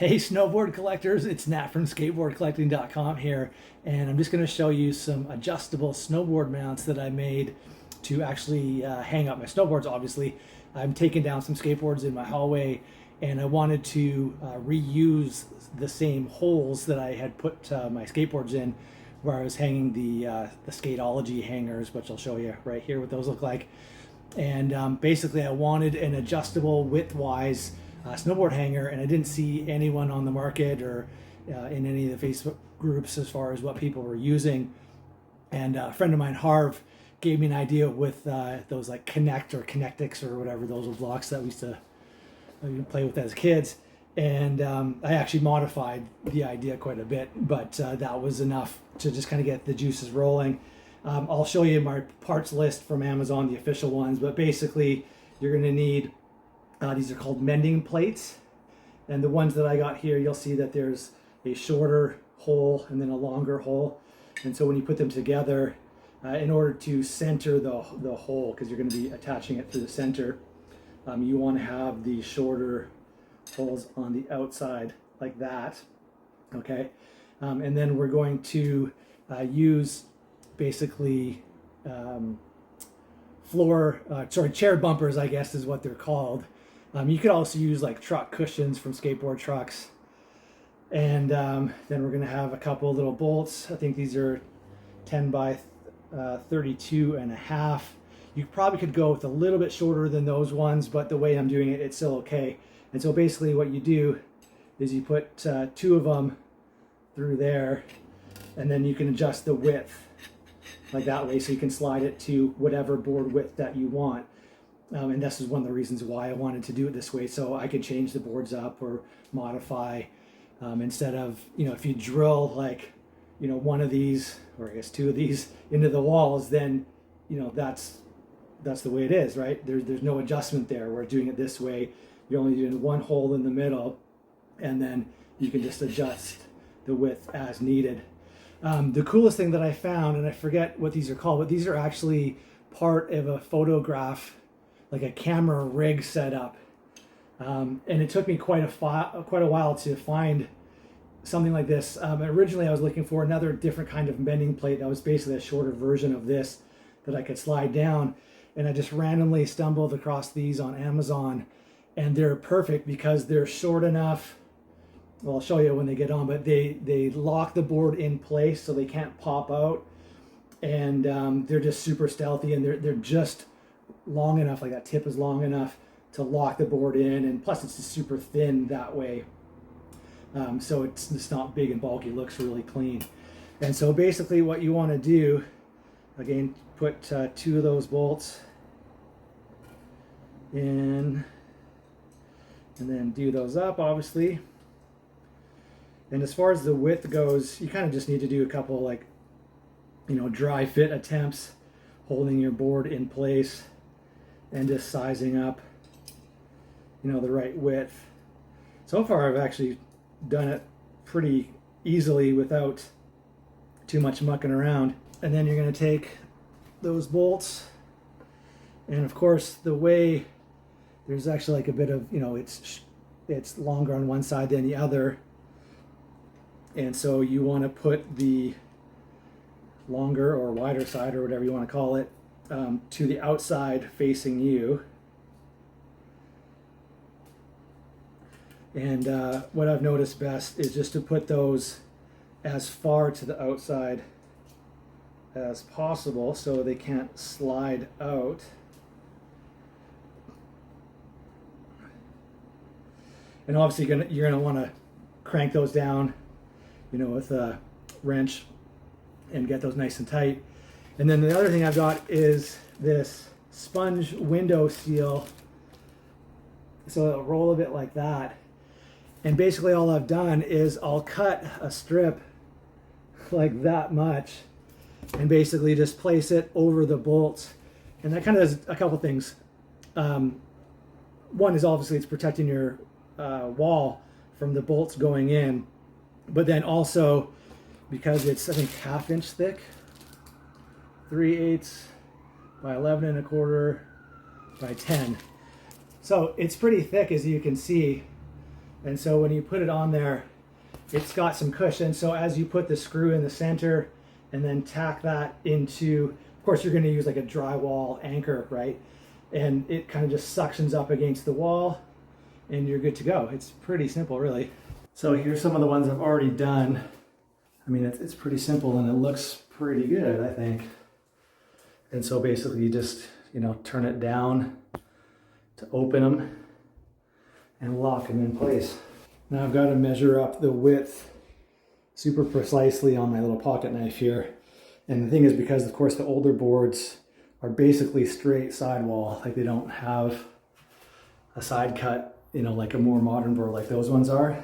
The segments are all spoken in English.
Hey snowboard collectors, it's Nat from skateboardcollecting.com here, and I'm just going to show you some adjustable snowboard mounts that I made to actually hang up my snowboards. Obviously, I'm taking down some skateboards in my hallway, and I wanted to reuse the same holes that I had put my skateboards in, where I was hanging the Skateology hangers, which I'll show you right here what those look like. And basically, I wanted an adjustable width-wise snowboard hanger, and I didn't see anyone on the market or in any of the Facebook groups as far as what people were using. And a friend of mine, Harv, gave me an idea with those like Connect or Connectics or whatever, those were blocks that we used to play with as kids. And I actually modified the idea quite a bit, but that was enough to just kind of get the juices rolling. I'll show you my parts list from Amazon, the official ones, but basically you're going to need these are called mending plates, and the ones that I got here, you'll see that there's a shorter hole and then a longer hole. And so when you put them together, in order to center the hole, because you're going to be attaching it through the center, you want to have the shorter holes on the outside like that. Okay, and then we're going to use basically chair bumpers, I guess is what they're called. You could also use like truck cushions from skateboard trucks. And then we're going to have a couple little bolts. I think these are 10 by 32 and a half. You probably could go with a little bit shorter than those ones, but the way I'm doing it, it's still okay. And so basically what you do is you put two of them through there, and then you can adjust the width like that way, so you can slide it to whatever board width that you want. And this is one of the reasons why I wanted to do it this way, so I could change the boards up or modify instead of, if you drill like, one of these, or I guess two of these into the walls, then, that's the way it is, right? There's no adjustment there. We're doing it this way. You're only doing one hole in the middle, and then you can just adjust the width as needed. The coolest thing that I found, and I forget what these are called, but these are actually part of a photograph, like a camera rig setup, and it took me quite a while to find something like this. Originally I was looking for another different kind of mending plate that was basically a shorter version of this that I could slide down, and I just randomly stumbled across these on Amazon, and they're perfect because they're short enough. Well, I'll show you when they get on, but they lock the board in place so they can't pop out, and they're just super stealthy, and they're just long enough, like that tip is long enough to lock the board in, and plus it's just super thin that way, so it's not big and bulky, looks really clean. And so basically what you want to do, again, put two of those bolts in, and then do those up, obviously. And as far as the width goes, you kind of just need to do a couple like, dry fit attempts, holding your board in place and just sizing up, the right width. So far I've actually done it pretty easily without too much mucking around. And then you're going to take those bolts, and of course the way there's actually like a bit of, it's longer on one side than the other, and so you want to put the longer or wider side, or whatever you want to call it, to the outside facing you. And what I've noticed best is just to put those as far to the outside as possible so they can't slide out. And obviously you're gonna want to crank those down, with a wrench, and get those nice and tight. And then the other thing I've got is this sponge window seal, so it'll roll a bit like that. And basically all I've done is I'll cut a strip like that much and basically just place it over the bolts. And that kind of does a couple things. One is obviously it's protecting your wall from the bolts going in, but then also because it's, I think, 1/2 inch thick, 3/8 by 11 1/4 by 10. So it's pretty thick, as you can see. And so when you put it on there, it's got some cushion. So as you put the screw in the center and then tack that into, of course you're going to use like a drywall anchor, right? And it kind of just suctions up against the wall and you're good to go. It's pretty simple, really. So here's some of the ones I've already done. I mean, it's pretty simple and it looks pretty good, I think. And so basically you just, you know, turn it down to open them and lock them in place. Now I've got to measure up the width super precisely on my little pocket knife here. And the thing is, because of course the older boards are basically straight sidewall, like they don't have a side cut, you know, like a more modern board like those ones are.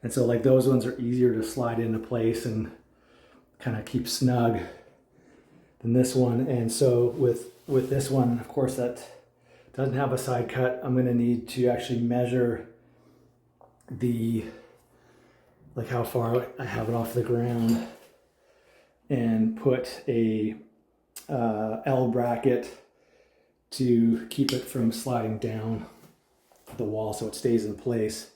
And so like those ones are easier to slide into place and kind of keep snug than this one. And so with this one, of course, that doesn't have a side cut, I'm gonna need to actually measure the, like how far I have it off the ground and put a L bracket to keep it from sliding down the wall so it stays in place.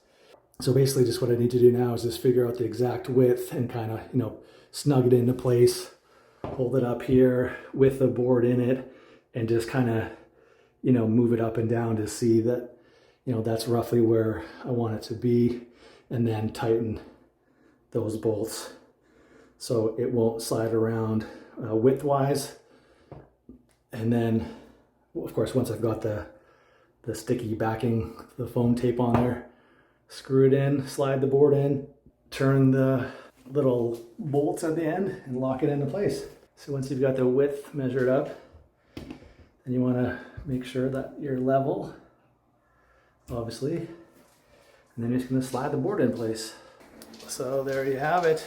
So basically just what I need to do now is just figure out the exact width and kind of, you know, snug it into place, hold it up here with the board in it and just kind of, you know, move it up and down to see that, you know, that's roughly where I want it to be, and then tighten those bolts so it won't slide around width-wise. And then, of course, once I've got the sticky backing, the foam tape on there, screw it in, slide the board in, turn the little bolts at the end and lock it into place. So once you've got the width measured up, then you want to make sure that you're level, obviously, and then you're just going to slide the board in place. So there you have it.